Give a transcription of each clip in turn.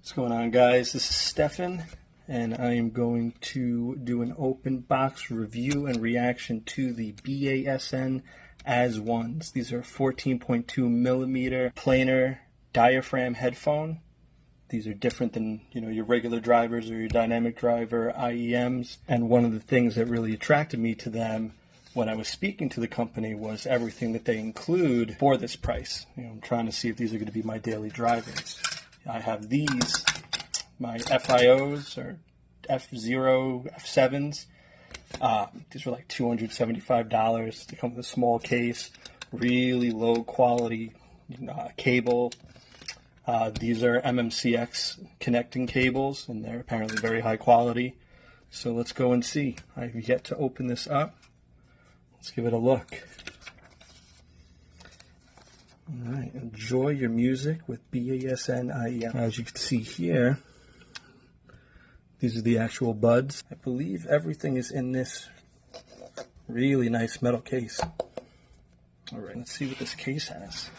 What's going on, guys? This is Stefan, and I am going to do an open box review and reaction to the BASN ASONEs. These are 14.2 millimeter planar diaphragm headphone. These are different than, your regular drivers or your dynamic driver IEMs. And one of the things that really attracted me to them when I was speaking to the company was everything that they include for this price. I'm trying to see if these are going to be my daily drivers. I have these, my FIOs or F0, F7s. These were like $275. They come with a small case, really low quality cable. These are MMCX connecting cables, and they're apparently very high quality. So let's go and see. I've yet to open this up. Let's give it a look. All right, enjoy your music with BASN IEM. As you can see here, these are the actual buds. I believe everything is in this really nice metal case. All right, let's see what this case has.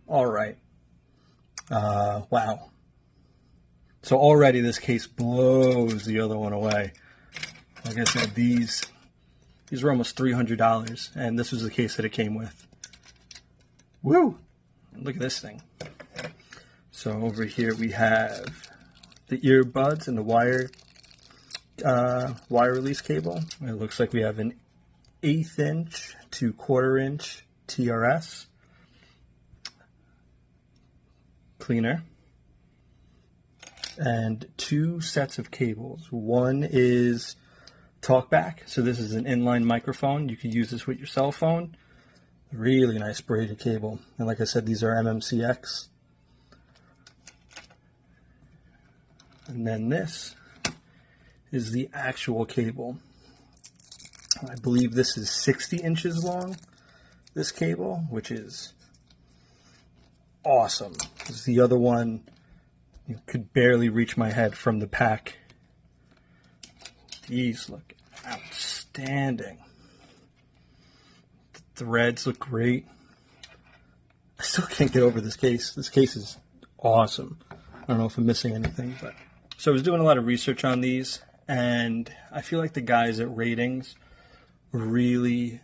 All right. Wow. So already this case blows the other one away. Like I said, these were almost $300, and this was the case that it came with. Woo! Look at this thing. So over here we have the earbuds and the wire release cable. It looks like we have an 1/8 inch to 1/4 inch TRS cleaner. And 2 sets of cables. One is talkback, so this is an inline microphone. You could use this with your cell phone. Really nice braided cable. And like I said, these are MMCX. And then this is the actual cable. I believe this is 60 inches long, this cable, which is awesome. This is the other one. You could barely reach my head from the pack. These look outstanding. The threads look great. I still can't get over this case. This case is awesome. I don't know if I'm missing anything, but so I was doing a lot of research on these, and I feel like the guys at Ratings really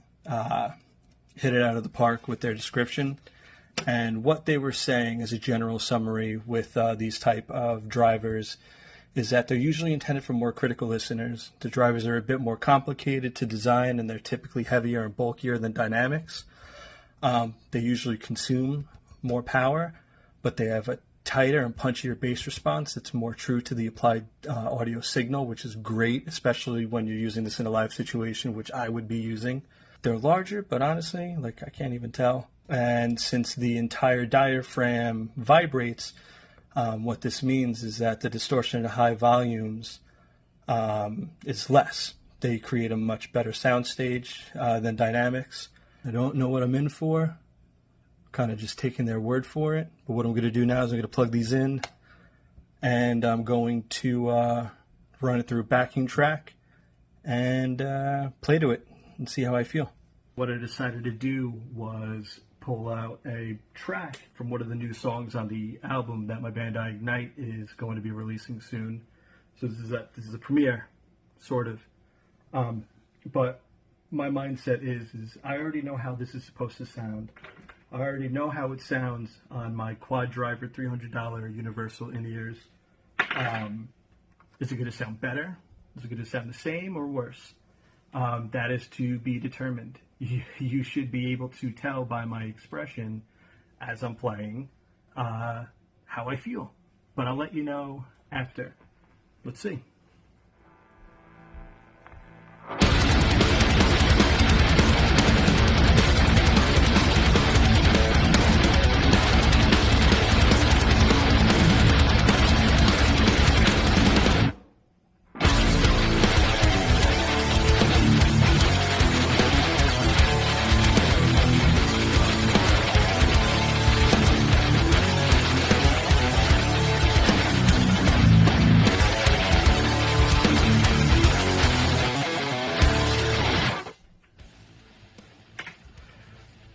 hit it out of the park with their description. And what they were saying as a general summary with these type of drivers is that they're usually intended for more critical listeners. The drivers are a bit more complicated to design, and they're typically heavier and bulkier than dynamics. They usually consume more power, but they have a tighter and punchier bass response that's more true to the applied audio signal, which is great, especially when you're using this in a live situation, which I would be using. They're larger, but honestly, I can't even tell. And since the entire diaphragm vibrates, what this means is that the distortion at high volumes is less. They create a much better soundstage than dynamics. I don't know what I'm in for. Kind of just taking their word for it. But what I'm going to do now is I'm going to plug these in, and I'm going to run it through a backing track and play to it and see how I feel. What I decided to do was pull out a track from one of the new songs on the album that my band Ignite is going to be releasing soon. So this is a premiere, sort of. But my mindset is I already know how this is supposed to sound. I already know how it sounds on my quad driver $300 universal in-ears. Is it going to sound better? Is it going to sound the same or worse? That is to be determined. You should be able to tell by my expression as I'm playing how I feel. But I'll let you know after. Let's see.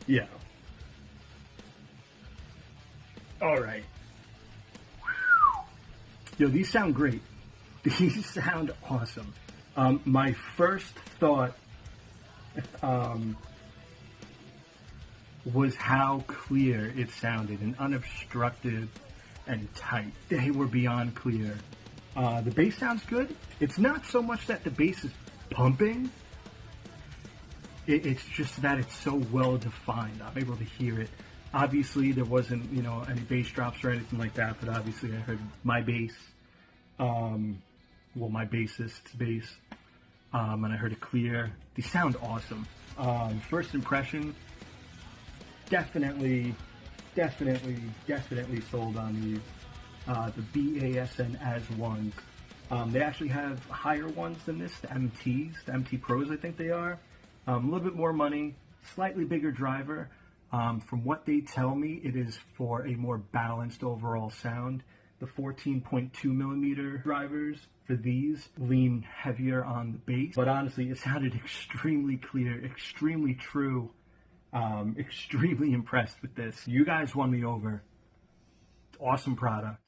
Yeah. All right. Yo, these sound great. These sound awesome. My first thought was how clear it sounded and unobstructed and tight. They were beyond clear. The bass sounds good. It's not so much that the bass is pumping. It's just that it's so well defined. I'm able to hear it. Obviously, there wasn't, any bass drops or anything like that, but obviously I heard my bass, my bassist's bass, and I heard it clear. They sound awesome. First impression, definitely sold on these. The BASN ASONE. They actually have higher ones than this, the MTs, the MT Pros I think they are. A little bit more money, slightly bigger driver. From what they tell me, it is for a more balanced overall sound. The 14.2 millimeter drivers for these lean heavier on the bass, but honestly, it sounded extremely clear, extremely true. Extremely impressed with this. You guys won me over. Awesome product.